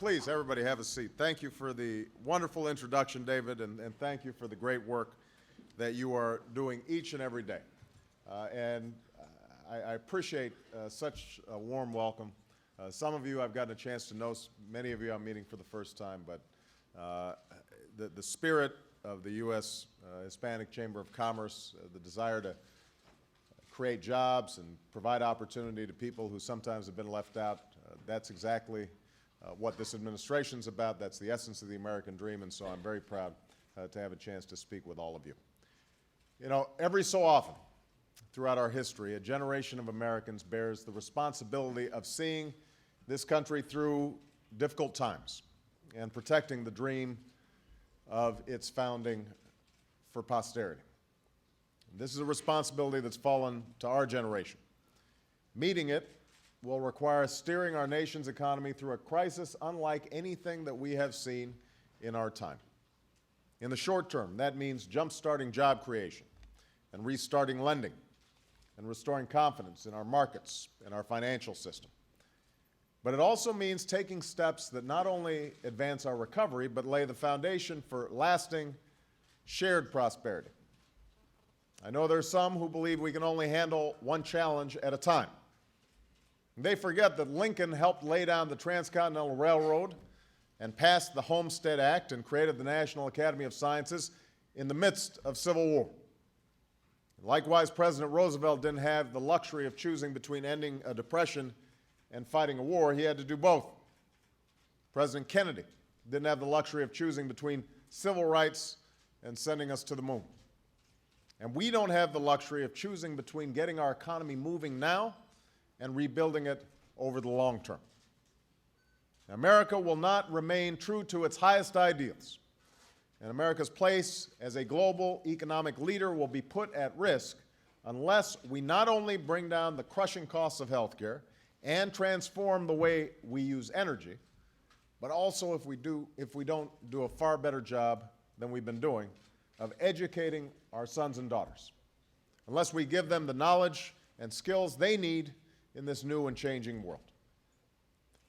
Please, everybody have a seat. Thank you for the wonderful introduction, David, and thank you for the great work that you are doing each and every day. I appreciate such a warm welcome. Some of you I've gotten a chance to know, many of you I'm meeting for the first time, but the spirit of the U.S. Hispanic Chamber of Commerce, the desire to create jobs and provide opportunity to people who sometimes have been left out, that's exactly what this administration's about. That's the essence of the American dream, and so I'm very proud to have a chance to speak with all of you. You know, every so often throughout our history, a generation of Americans bears the responsibility of seeing this country through difficult times and protecting the dream of its founding for posterity. This is a responsibility that's fallen to our generation. Meeting it will require steering our nation's economy through a crisis unlike anything that we have seen in our time. In the short term, that means jump-starting job creation and restarting lending and restoring confidence in our markets and our financial system. But it also means taking steps that not only advance our recovery, but lay the foundation for lasting, shared prosperity. I know there are some who believe we can only handle one challenge at a time. They forget that Lincoln helped lay down the Transcontinental Railroad and passed the Homestead Act and created the National Academy of Sciences in the midst of Civil War. Likewise, President Roosevelt didn't have the luxury of choosing between ending a depression and fighting a war. He had to do both. President Kennedy didn't have the luxury of choosing between civil rights and sending us to the moon. And we don't have the luxury of choosing between getting our economy moving now and rebuilding it over the long term. America will not remain true to its highest ideals, and America's place as a global economic leader will be put at risk unless we not only bring down the crushing costs of healthcare and transform the way we use energy, but also if we don't do a far better job than we've been doing of educating our sons and daughters, unless we give them the knowledge and skills they need in this new and changing world.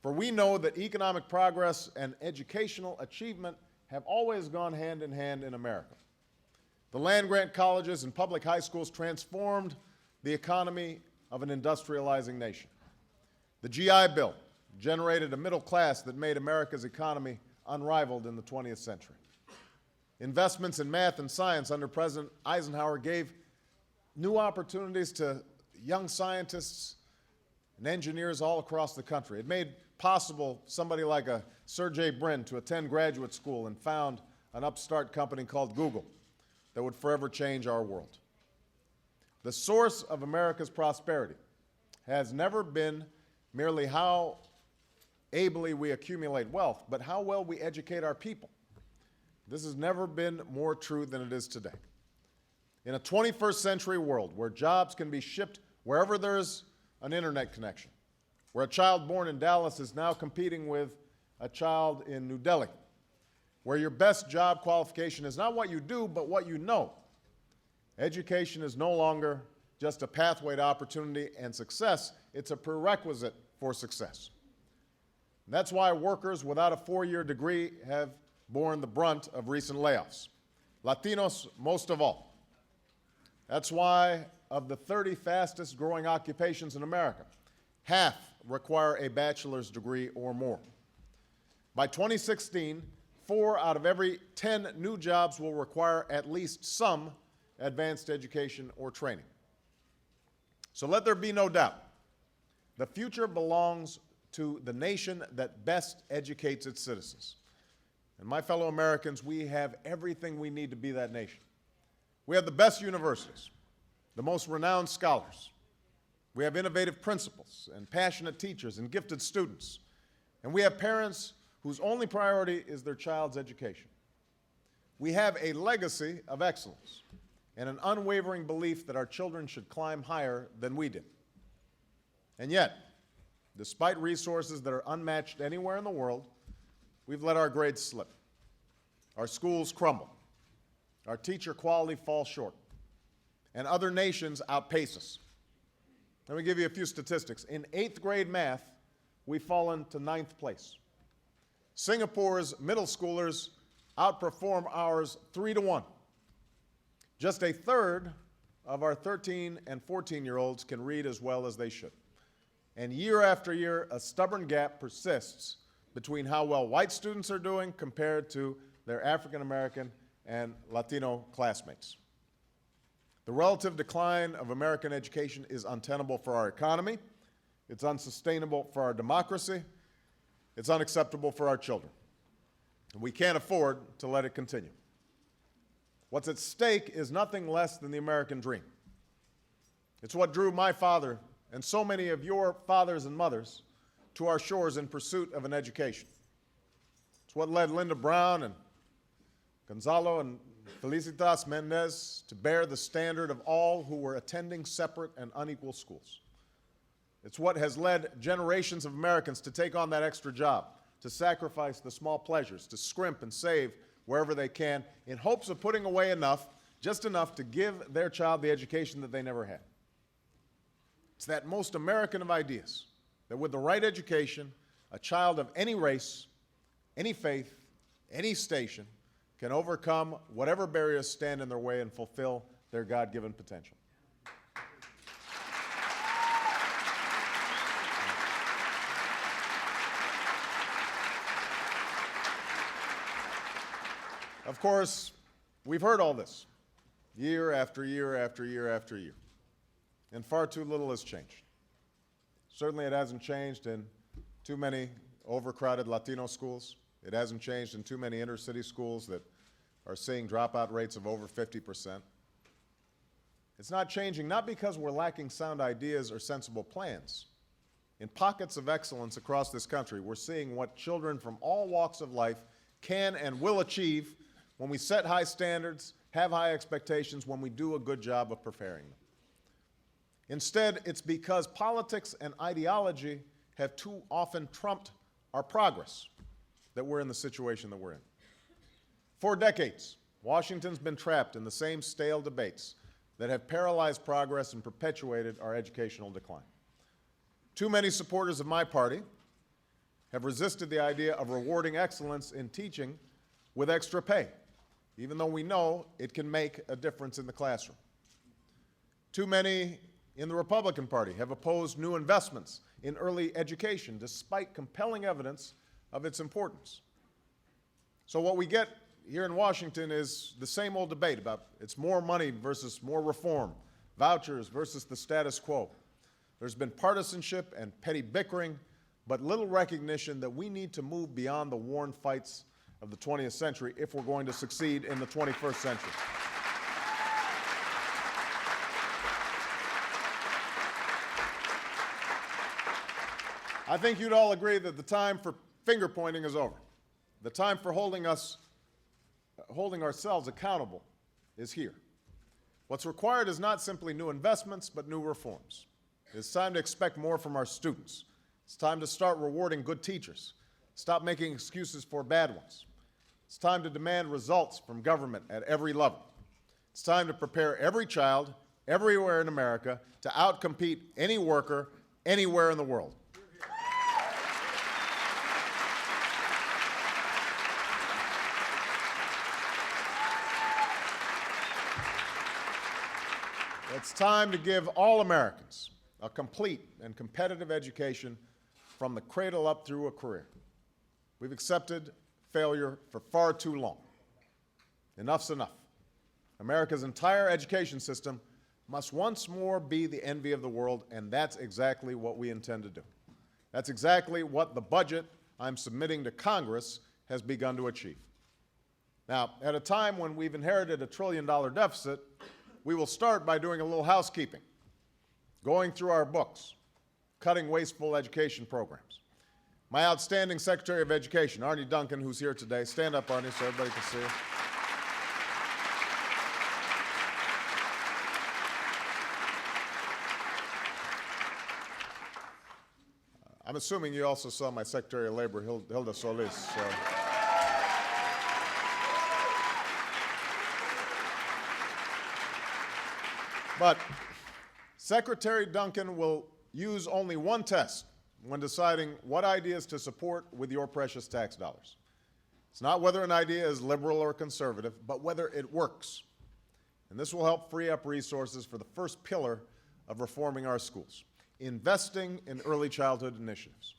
For we know that economic progress and educational achievement have always gone hand in hand in America. The land-grant colleges and public high schools transformed the economy of an industrializing nation. The GI Bill generated a middle class that made America's economy unrivaled in the 20th century. Investments in math and science under President Eisenhower gave new opportunities to young scientists and engineers all across the country. It made possible somebody like a Sergey Brin to attend graduate school and found an upstart company called Google that would forever change our world. The source of America's prosperity has never been merely how ably we accumulate wealth, but how well we educate our people. This has never been more true than it is today. In a 21st century world where jobs can be shipped wherever there's an internet connection, where a child born in Dallas is now competing with a child in New Delhi, where your best job qualification is not what you do, but what you know. Education is no longer just a pathway to opportunity and success, it's a prerequisite for success. And that's why workers without a four-year degree have borne the brunt of recent layoffs, Latinos most of all. That's why of the 30 fastest growing occupations in America, half require a bachelor's degree or more. By 2016, 4 out of every 10 new jobs will require at least some advanced education or training. So let there be no doubt, the future belongs to the nation that best educates its citizens. And my fellow Americans, we have everything we need to be that nation. We have the best universities, the most renowned scholars. We have innovative principals and passionate teachers and gifted students. And we have parents whose only priority is their child's education. We have a legacy of excellence and an unwavering belief that our children should climb higher than we did. And yet, despite resources that are unmatched anywhere in the world, we've let our grades slip. Our schools crumble. Our teacher quality falls short. And other nations outpace us. Let me give you a few statistics. In 8th grade math, we've fallen to 9th place. Singapore's middle schoolers outperform ours 3-1. Just a third of our 13 and 14-year-olds can read as well as they should. And year after year, a stubborn gap persists between how well white students are doing compared to their African American and Latino classmates. The relative decline of American education is untenable for our economy, it's unsustainable for our democracy, it's unacceptable for our children. And we can't afford to let it continue. What's at stake is nothing less than the American dream. It's what drew my father and so many of your fathers and mothers to our shores in pursuit of an education. It's what led Linda Brown and Gonzalo and Felicitas Mendez to bear the standard of all who were attending separate and unequal schools. It's what has led generations of Americans to take on that extra job, to sacrifice the small pleasures, to scrimp and save wherever they can in hopes of putting away enough, just enough to give their child the education that they never had. It's that most American of ideas, that with the right education, a child of any race, any faith, any station can overcome whatever barriers stand in their way and fulfill their God-given potential. Of course, we've heard all this year after year after year after year, and far too little has changed. Certainly it hasn't changed in too many overcrowded Latino schools. It hasn't changed in too many inner-city schools that are seeing dropout rates of over 50%. It's not changing, not because we're lacking sound ideas or sensible plans. In pockets of excellence across this country, we're seeing what children from all walks of life can and will achieve when we set high standards, have high expectations, when we do a good job of preparing them. Instead, it's because politics and ideology have too often trumped our progress that we're in the situation that we're in. For decades, Washington's been trapped in the same stale debates that have paralyzed progress and perpetuated our educational decline. Too many supporters of my party have resisted the idea of rewarding excellence in teaching with extra pay, even though we know it can make a difference in the classroom. Too many in the Republican Party have opposed new investments in early education, despite compelling evidence of its importance. So what we get here in Washington is the same old debate about it's more money versus more reform, vouchers versus the status quo. There's been partisanship and petty bickering, but little recognition that we need to move beyond the worn fights of the 20th century if we're going to succeed in the 21st century. I think you'd all agree that the time for finger pointing is over. The time for holding ourselves accountable is here. What's required is not simply new investments, but new reforms. It's time to expect more from our students. It's time to start rewarding good teachers. Stop making excuses for bad ones. It's time to demand results from government at every level. It's time to prepare every child, everywhere in America, to outcompete any worker anywhere in the world. It's time to give all Americans a complete and competitive education from the cradle up through a career. We've accepted failure for far too long. Enough's enough. America's entire education system must once more be the envy of the world, and that's exactly what we intend to do. That's exactly what the budget I'm submitting to Congress has begun to achieve. Now, at a time when we've inherited a $1 trillion deficit, we will start by doing a little housekeeping, going through our books, cutting wasteful education programs. My outstanding Secretary of Education, Arne Duncan, who's here today. Stand up, Arne, so everybody can see you. I'm assuming you also saw my Secretary of Labor, Hilda Solis. So. But Secretary Duncan will use only one test when deciding what ideas to support with your precious tax dollars. It's not whether an idea is liberal or conservative, but whether it works. And this will help free up resources for the first pillar of reforming our schools, investing in early childhood initiatives.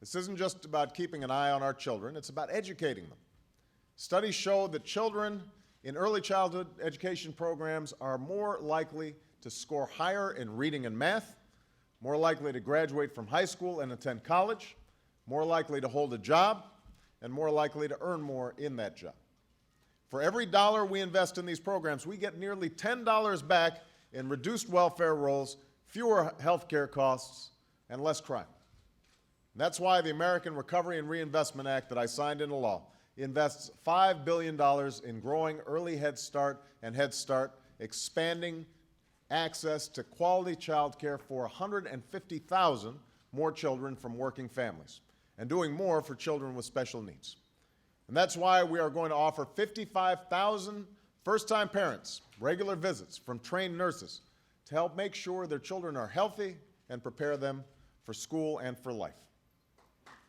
This isn't just about keeping an eye on our children, it's about educating them. Studies show that children in early childhood education programs are more likely to score higher in reading and math, more likely to graduate from high school and attend college, more likely to hold a job, and more likely to earn more in that job. For every dollar we invest in these programs, we get nearly $10 back in reduced welfare rolls, fewer health care costs, and less crime. That's why the American Recovery and Reinvestment Act that I signed into law invests $5 billion in growing early Head Start and Head Start, expanding access to quality child care for 150,000 more children from working families, and doing more for children with special needs. And that's why we are going to offer 55,000 first-time parents regular visits from trained nurses to help make sure their children are healthy and prepare them for school and for life.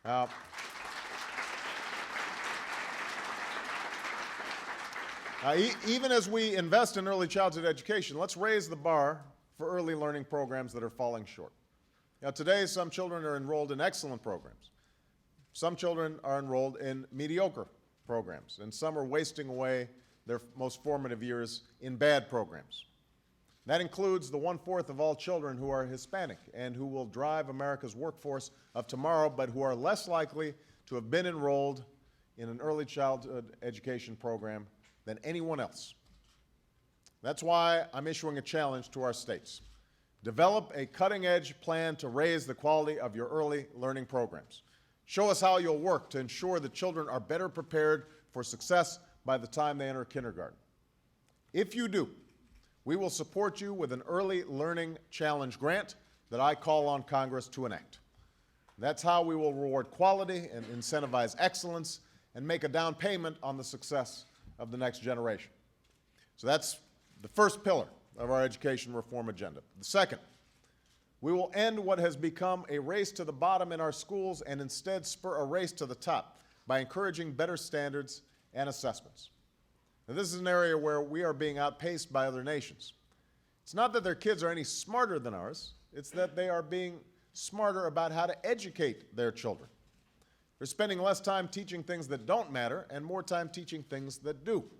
Now, even as we invest in early childhood education, let's raise the bar for early learning programs that are falling short. Now, today, some children are enrolled in excellent programs. Some children are enrolled in mediocre programs, and some are wasting away their most formative years in bad programs. That includes the 1/4 of all children who are Hispanic and who will drive America's workforce of tomorrow, but who are less likely to have been enrolled in an early childhood education program than anyone else. That's why I'm issuing a challenge to our states. Develop a cutting-edge plan to raise the quality of your early learning programs. Show us how you'll work to ensure that children are better prepared for success by the time they enter kindergarten. If you do, we will support you with an Early Learning Challenge grant that I call on Congress to enact. That's how we will reward quality and incentivize excellence and make a down payment on the success of the next generation. So that's the first pillar of our education reform agenda. The second, we will end what has become a race to the bottom in our schools and instead spur a race to the top by encouraging better standards and assessments. Now, this is an area where we are being outpaced by other nations. It's not that their kids are any smarter than ours, it's that they are being smarter about how to educate their children. They're spending less time teaching things that don't matter and more time teaching things that do.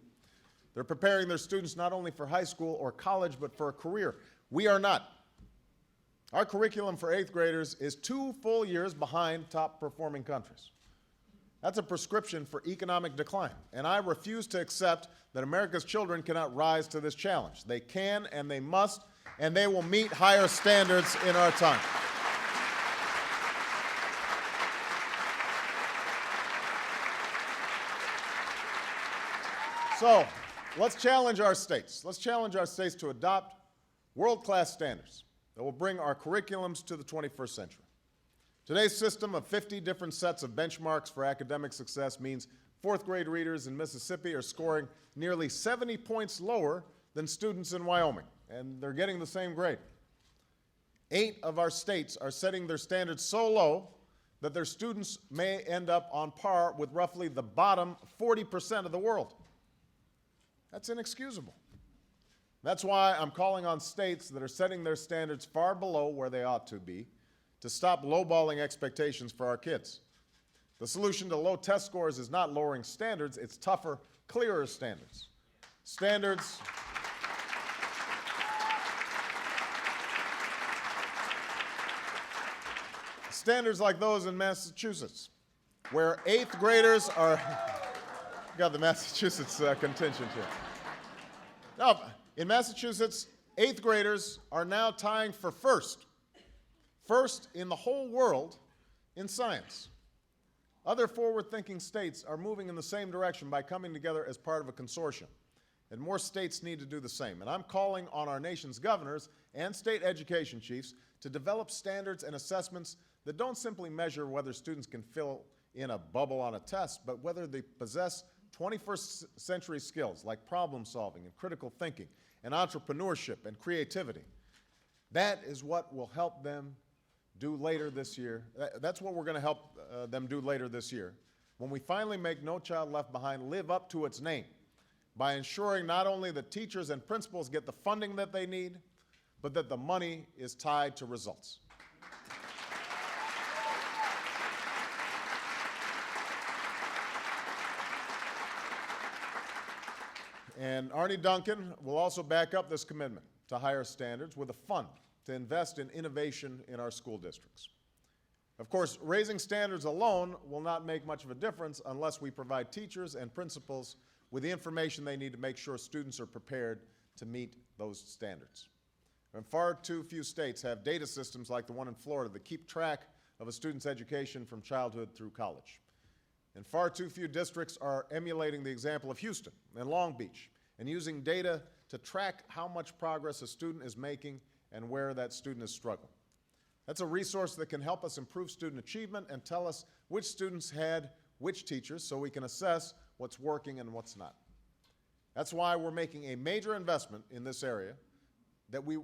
They're preparing their students not only for high school or college, but for a career. We are not. Our curriculum for 8th graders is 2 full years behind top-performing countries. That's a prescription for economic decline, and I refuse to accept that America's children cannot rise to this challenge. They can and they must, and they will meet higher standards in our time. So, let's challenge our states. Let's challenge our states to adopt world-class standards that will bring our curriculums to the 21st century. Today's system of 50 different sets of benchmarks for academic success means 4th grade readers in Mississippi are scoring nearly 70 points lower than students in Wyoming, and they're getting the same grade. 8 of our states are setting their standards so low that their students may end up on par with roughly the bottom 40% of the world. That's inexcusable. That's why I'm calling on states that are setting their standards far below where they ought to be to stop lowballing expectations for our kids. The solution to low test scores is not lowering standards, it's tougher, clearer standards. Standards like those in Massachusetts, where 8th graders are, got the Massachusetts contingent here. Now, in Massachusetts, 8th graders are now tying for first in the whole world in science. Other forward-thinking states are moving in the same direction by coming together as part of a consortium, and more states need to do the same. And I'm calling on our nation's governors and state education chiefs to develop standards and assessments that don't simply measure whether students can fill in a bubble on a test, but whether they possess 21st century skills like problem solving and critical thinking and entrepreneurship and creativity. That is what will help them do later this year. That's what we're going to help them do later this year. When we finally make No Child Left Behind live up to its name by ensuring not only that teachers and principals get the funding that they need, but that the money is tied to results. And Arne Duncan will also back up this commitment to higher standards with a fund to invest in innovation in our school districts. Of course, raising standards alone will not make much of a difference unless we provide teachers and principals with the information they need to make sure students are prepared to meet those standards. And far too few states have data systems like the one in Florida that keep track of a student's education from childhood through college. And far too few districts are emulating the example of Houston and Long Beach and using data to track how much progress a student is making and where that student is struggling. That's a resource that can help us improve student achievement and tell us which students had which teachers so we can assess what's working and what's not. That's why we're making a major investment in this area, that we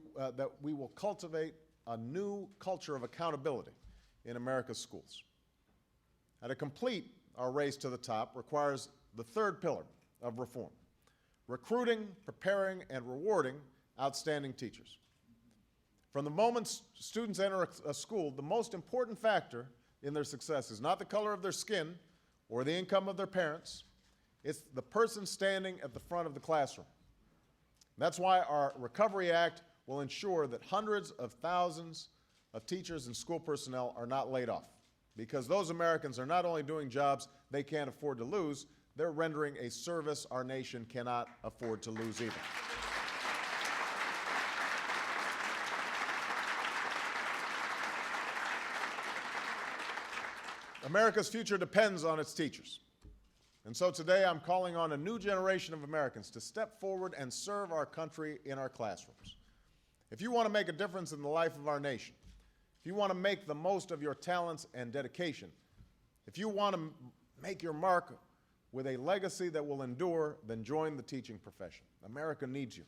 will cultivate a new culture of accountability in America's schools. Now, to complete our race to the top requires the third pillar of reform: recruiting, preparing, and rewarding outstanding teachers. From the moment students enter a school, the most important factor in their success is not the color of their skin or the income of their parents. It's the person standing at the front of the classroom. That's why our Recovery Act will ensure that hundreds of thousands of teachers and school personnel are not laid off, because those Americans are not only doing jobs they can't afford to lose, they're rendering a service our nation cannot afford to lose either. America's future depends on its teachers. And so today I'm calling on a new generation of Americans to step forward and serve our country in our classrooms. If you want to make a difference in the life of our nation, if you want to make the most of your talents and dedication, if you want to make your mark with a legacy that will endure, then join the teaching profession. America needs you.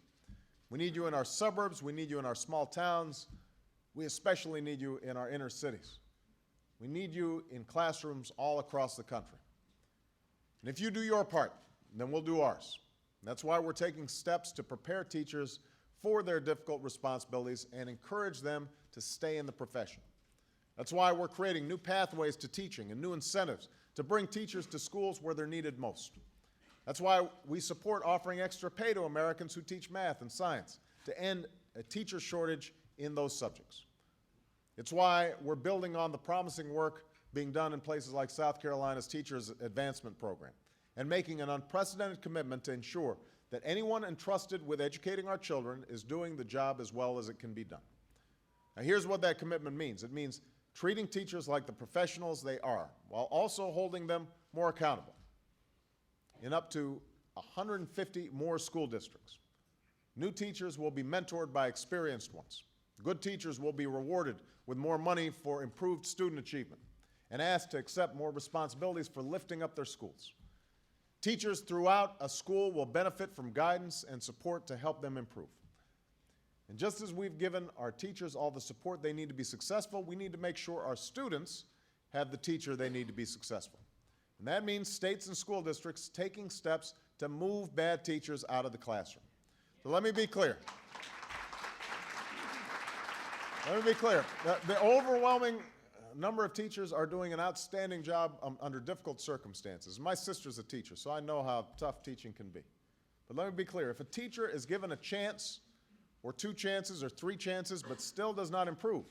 We need you in our suburbs. We need you in our small towns. We especially need you in our inner cities. We need you in classrooms all across the country. And if you do your part, then we'll do ours. And that's why we're taking steps to prepare teachers for their difficult responsibilities and encourage them to stay in the profession. That's why we're creating new pathways to teaching and new incentives to bring teachers to schools where they're needed most. That's why we support offering extra pay to Americans who teach math and science to end a teacher shortage in those subjects. It's why we're building on the promising work being done in places like South Carolina's Teachers Advancement Program and making an unprecedented commitment to ensure that anyone entrusted with educating our children is doing the job as well as it can be done. Now, here's what that commitment means. It means treating teachers like the professionals they are, while also holding them more accountable. In up to 150 more school districts, new teachers will be mentored by experienced ones. Good teachers will be rewarded with more money for improved student achievement and asked to accept more responsibilities for lifting up their schools. Teachers throughout a school will benefit from guidance and support to help them improve. And just as we've given our teachers all the support they need to be successful, we need to make sure our students have the teacher they need to be successful. And that means states and school districts taking steps to move bad teachers out of the classroom. So let me be clear. The overwhelming number of teachers are doing an outstanding job under difficult circumstances. My sister's a teacher, so I know how tough teaching can be. But let me be clear. If a teacher is given a chance or 2 chances or 3 chances but still does not improve,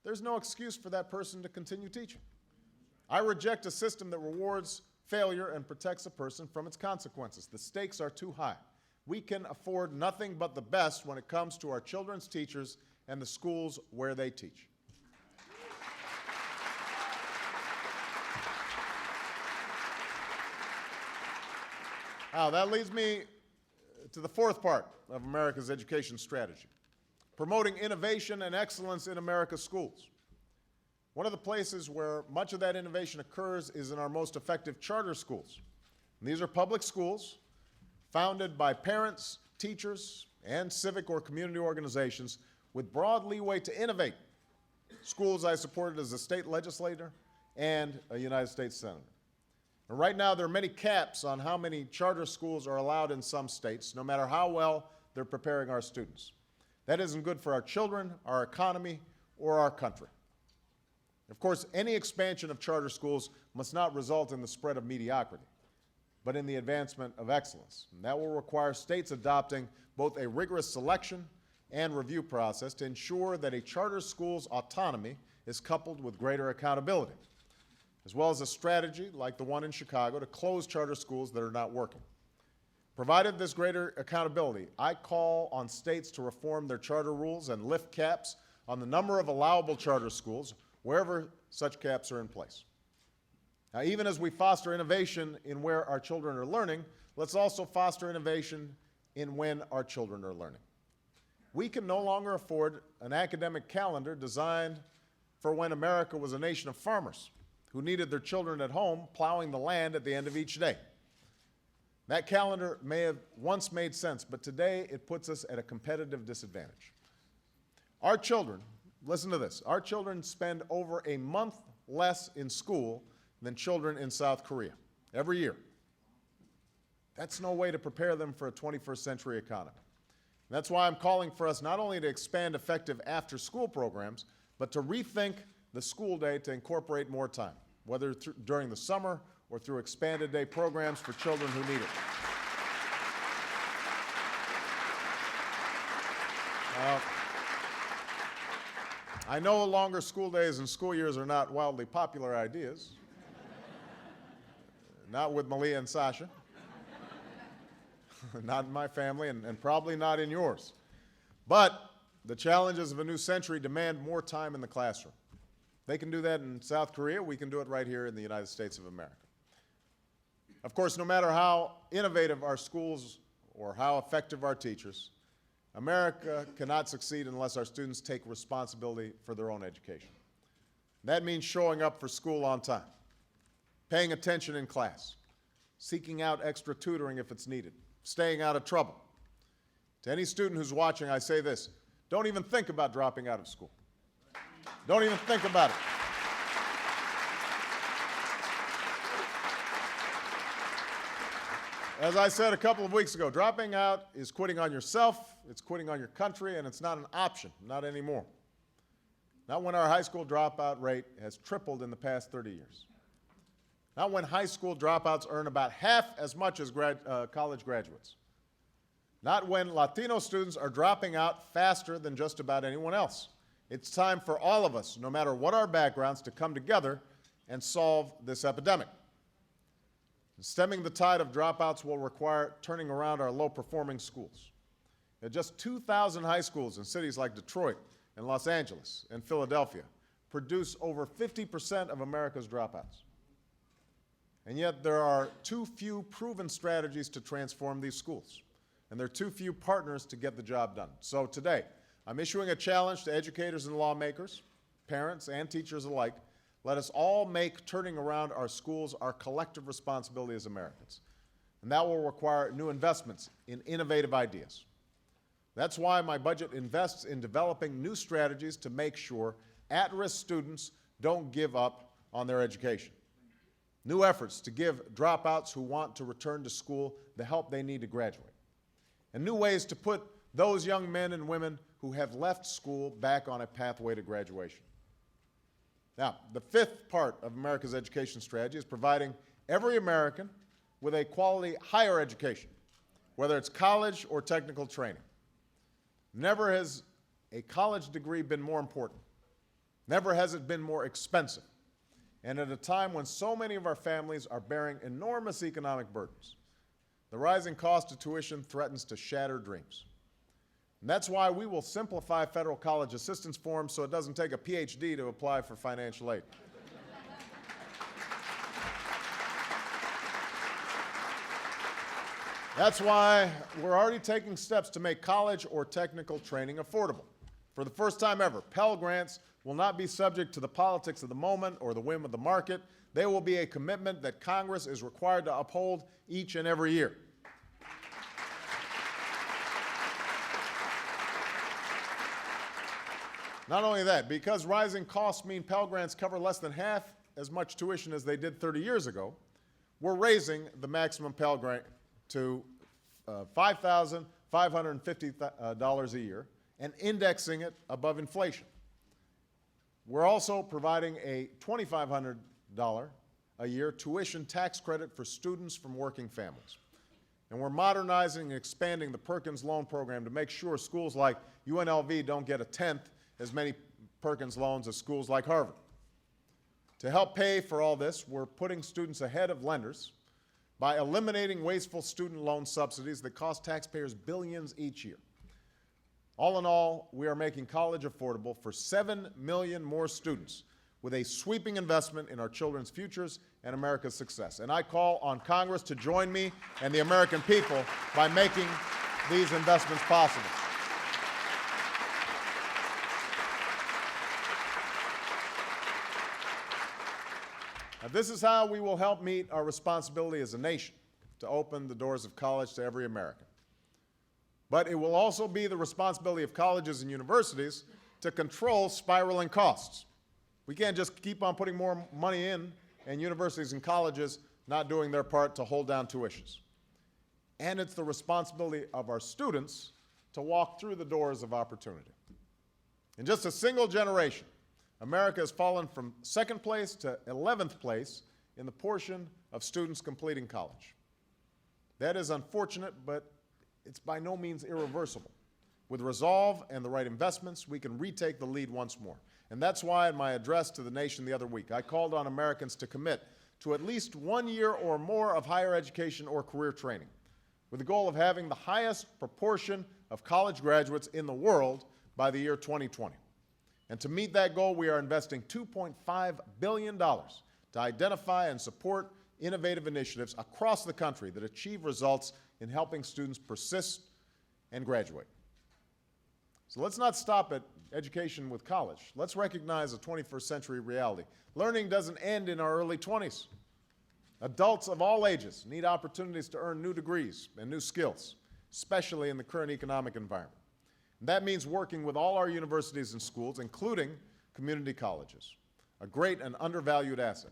there's no excuse for that person to continue teaching. I reject a system that rewards failure and protects a person from its consequences. The stakes are too high. We can afford nothing but the best when it comes to our children's teachers and the schools where they teach. Now, that leads me to the fourth part of America's education strategy: promoting innovation and excellence in America's schools. One of the places where much of that innovation occurs is in our most effective charter schools. And these are public schools founded by parents, teachers, and civic or community organizations with broad leeway to innovate schools I supported as a state legislator and a United States Senator. And right now, there are many caps on how many charter schools are allowed in some states, no matter how well they're preparing our students. That isn't good for our children, our economy, or our country. Of course, any expansion of charter schools must not result in the spread of mediocrity, but in the advancement of excellence. And that will require states adopting both a rigorous selection and review process to ensure that a charter school's autonomy is coupled with greater accountability, as well as a strategy like the one in Chicago to close charter schools that are not working. Provided this greater accountability, I call on states to reform their charter rules and lift caps on the number of allowable charter schools wherever such caps are in place. Now, even as we foster innovation in where our children are learning, let's also foster innovation in when our children are learning. We can no longer afford an academic calendar designed for when America was a nation of farmers who needed their children at home plowing the land at the end of each day. That calendar may have once made sense, but today it puts us at a competitive disadvantage. Our children, listen to this, our children spend over a month less in school than children in South Korea every year. That's no way to prepare them for a 21st century economy. And that's why I'm calling for us not only to expand effective after-school programs, but to rethink the school day to incorporate more time, whether during the summer or through expanded day programs for children who need it. I know longer school days and school years are not wildly popular ideas, not with Malia and Sasha, not in my family, and probably not in yours. But the challenges of a new century demand more time in the classroom. They can do that in South Korea. We can do it right here in the United States of America. Of course, no matter how innovative our schools or how effective our teachers, America cannot succeed unless our students take responsibility for their own education. That means showing up for school on time, paying attention in class, seeking out extra tutoring if it's needed, staying out of trouble. To any student who's watching, I say this: don't even think about dropping out of school. Don't even think about it. As I said a couple of weeks ago, dropping out is quitting on yourself, it's quitting on your country, and it's not an option, not anymore. Not when our high school dropout rate has tripled in the past 30 years. Not when high school dropouts earn about half as much as college graduates. Not when Latino students are dropping out faster than just about anyone else. It's time for all of us, no matter what our backgrounds, to come together and solve this epidemic. Stemming the tide of dropouts will require turning around our low-performing schools. There are just 2,000 high schools in cities like Detroit and Los Angeles and Philadelphia produce over 50% of America's dropouts. And yet there are too few proven strategies to transform these schools, and there are too few partners to get the job done. So today, I'm issuing a challenge to educators and lawmakers, parents and teachers alike. Let us all make turning around our schools our collective responsibility as Americans. And that will require new investments in innovative ideas. That's why my budget invests in developing new strategies to make sure at-risk students don't give up on their education. New efforts to give dropouts who want to return to school the help they need to graduate. And new ways to put those young men and women who have left school back on a pathway to graduation. Now, the fifth part of America's education strategy is providing every American with a quality higher education, whether it's college or technical training. Never has a college degree been more important. Never has it been more expensive. And at a time when so many of our families are bearing enormous economic burdens, the rising cost of tuition threatens to shatter dreams. And that's why we will simplify federal college assistance forms so it doesn't take a PhD to apply for financial aid. That's why we're already taking steps to make college or technical training affordable. For the first time ever, Pell Grants will not be subject to the politics of the moment or the whim of the market. They will be a commitment that Congress is required to uphold each and every year. Not only that, because rising costs mean Pell Grants cover less than half as much tuition as they did 30 years ago, we're raising the maximum Pell Grant to $5,550 a year and indexing it above inflation. We're also providing a $2,500 a year tuition tax credit for students from working families. And we're modernizing and expanding the Perkins Loan Program to make sure schools like UNLV don't get a tenth as many Perkins loans as schools like Harvard. To help pay for all this, we're putting students ahead of lenders by eliminating wasteful student loan subsidies that cost taxpayers billions each year. All in all, we are making college affordable for 7 million more students with a sweeping investment in our children's futures and America's success. And I call on Congress to join me and the American people by making these investments possible. Now, this is how we will help meet our responsibility as a nation to open the doors of college to every American. But it will also be the responsibility of colleges and universities to control spiraling costs. We can't just keep on putting more money in and universities and colleges not doing their part to hold down tuitions. And it's the responsibility of our students to walk through the doors of opportunity. In just a single generation, America has fallen from second place to 11th place in the portion of students completing college. That is unfortunate, but it's by no means irreversible. With resolve and the right investments, we can retake the lead once more. And that's why in my address to the nation the other week, I called on Americans to commit to at least 1 year or more of higher education or career training, with the goal of having the highest proportion of college graduates in the world by the year 2020. And to meet that goal, we are investing $2.5 billion to identify and support innovative initiatives across the country that achieve results in helping students persist and graduate. So let's not stop at education with college. Let's recognize a 21st century reality. Learning doesn't end in our early 20s. Adults of all ages need opportunities to earn new degrees and new skills, especially in the current economic environment. And that means working with all our universities and schools, including community colleges, a great and undervalued asset,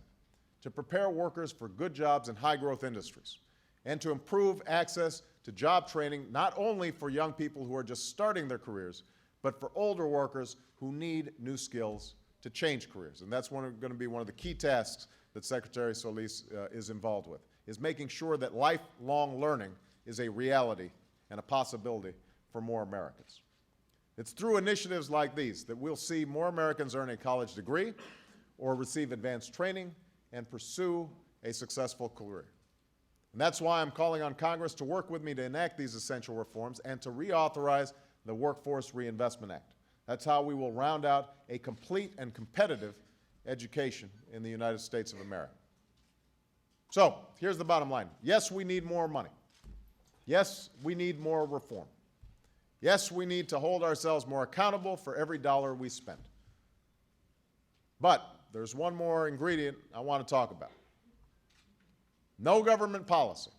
to prepare workers for good jobs in high-growth industries, and to improve access to job training not only for young people who are just starting their careers, but for older workers who need new skills to change careers. And that's going to be one of the key tasks that Secretary Solis is involved with, is making sure that lifelong learning is a reality and a possibility for more Americans. It's through initiatives like these that we'll see more Americans earn a college degree or receive advanced training and pursue a successful career. And that's why I'm calling on Congress to work with me to enact these essential reforms and to reauthorize the Workforce Reinvestment Act. That's how we will round out a complete and competitive education in the United States of America. So, here's the bottom line. Yes, we need more money. Yes, we need more reform. Yes, we need to hold ourselves more accountable for every dollar we spend. But there's one more ingredient I want to talk about. No government policy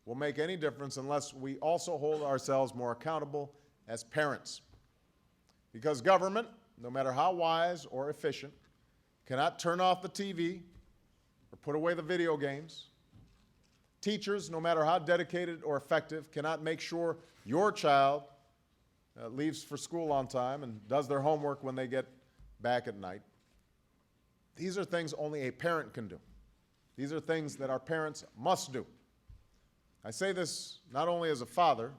will make any difference unless we also hold ourselves more accountable as parents. Because government, no matter how wise or efficient, cannot turn off the TV or put away the video games. Teachers, no matter how dedicated or effective, cannot make sure your child leaves for school on time and does their homework when they get back at night. These are things only a parent can do. These are things that our parents must do. I say this not only as a father,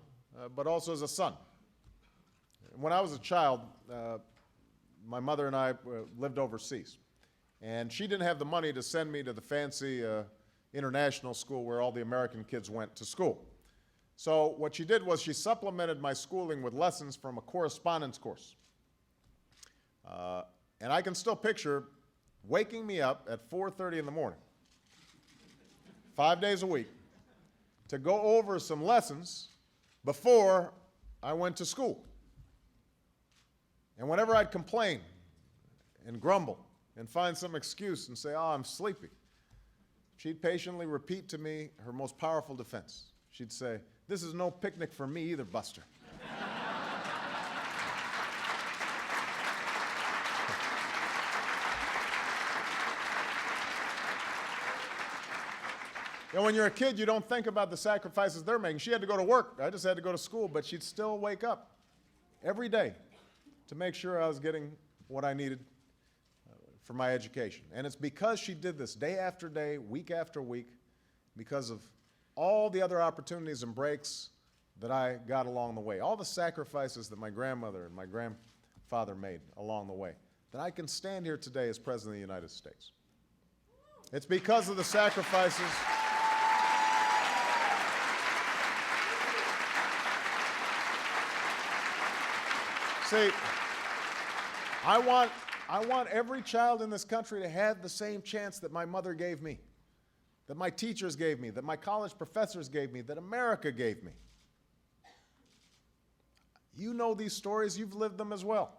but also as a son. When I was a child, my mother and I lived overseas. And she didn't have the money to send me to the fancy international school where all the American kids went to school. So what she did was she supplemented my schooling with lessons from a correspondence course. And I can still picture waking me up at 4:30 in the morning, 5 days a week, to go over some lessons before I went to school. And whenever I'd complain and grumble and find some excuse and say, oh, I'm sleepy, she'd patiently repeat to me her most powerful defense. She'd say, this is no picnic for me either, Buster. And when you're a kid, you don't think about the sacrifices they're making. She had to go to work. I just had to go to school, but she'd still wake up every day to make sure I was getting what I needed for my education. And it's because she did this day after day, week after week, because of all the other opportunities and breaks that I got along the way, all the sacrifices that my grandmother and my grandfather made along the way, that I can stand here today as President of the United States. It's because of the sacrifices. See, I want every child in this country to have the same chance that my mother gave me, that my teachers gave me, that my college professors gave me, that America gave me. You know these stories, you've lived them as well.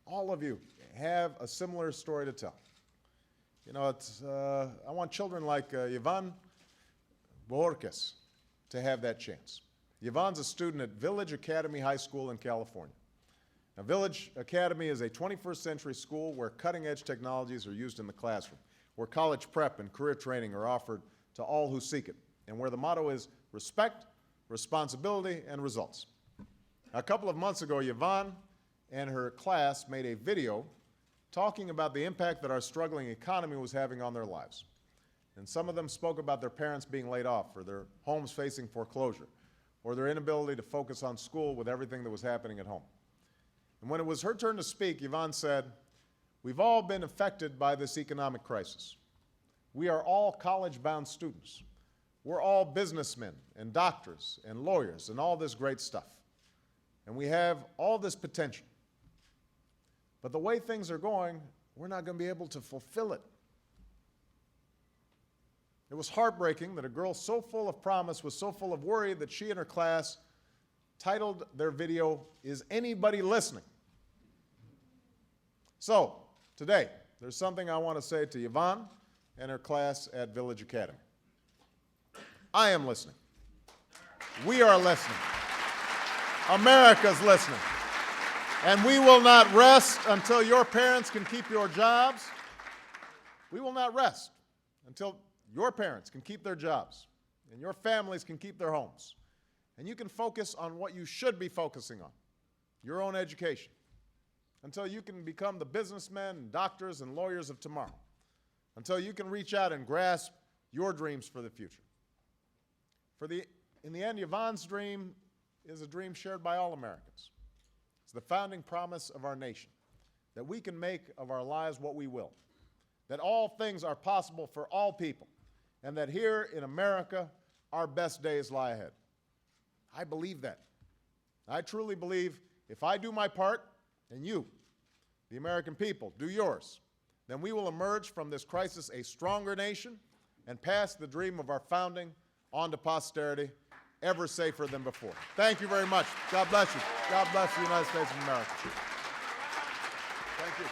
All of you have a similar story to tell. You know, I want children like Yvonne Bohorquez to have that chance. Yvonne's a student at Village Academy High School in California. Now, Village Academy is a 21st century school where cutting-edge technologies are used in the classroom, where college prep and career training are offered to all who seek it, and where the motto is respect, responsibility, and results. A couple of months ago, Yvonne and her class made a video talking about the impact that our struggling economy was having on their lives. And some of them spoke about their parents being laid off, or their homes facing foreclosure, or their inability to focus on school with everything that was happening at home. And when it was her turn to speak, Yvonne said, "We've all been affected by this economic crisis. We are all college-bound students. We're all businessmen and doctors and lawyers and all this great stuff. And we have all this potential. But the way things are going, we're not going to be able to fulfill it." It was heartbreaking that a girl so full of promise was so full of worry that she and her class titled their video, "Is Anybody Listening?" So, today, there's something I want to say to Yvonne and her class at Village Academy. I am listening. We are listening. America's listening. And we will not rest until your parents can keep your jobs. We will not rest until your parents can keep their jobs and your families can keep their homes. And you can focus on what you should be focusing on, your own education, until you can become the businessmen and doctors and lawyers of tomorrow, until you can reach out and grasp your dreams for the future. In the end, Yvonne's dream is a dream shared by all Americans. It's the founding promise of our nation, that we can make of our lives what we will, that all things are possible for all people, and that here in America, our best days lie ahead. I believe that. I truly believe if I do my part, and you, the American people, do yours, then we will emerge from this crisis a stronger nation and pass the dream of our founding on to posterity ever safer than before. Thank you very much. God bless you. God bless the United States of America. Thank you.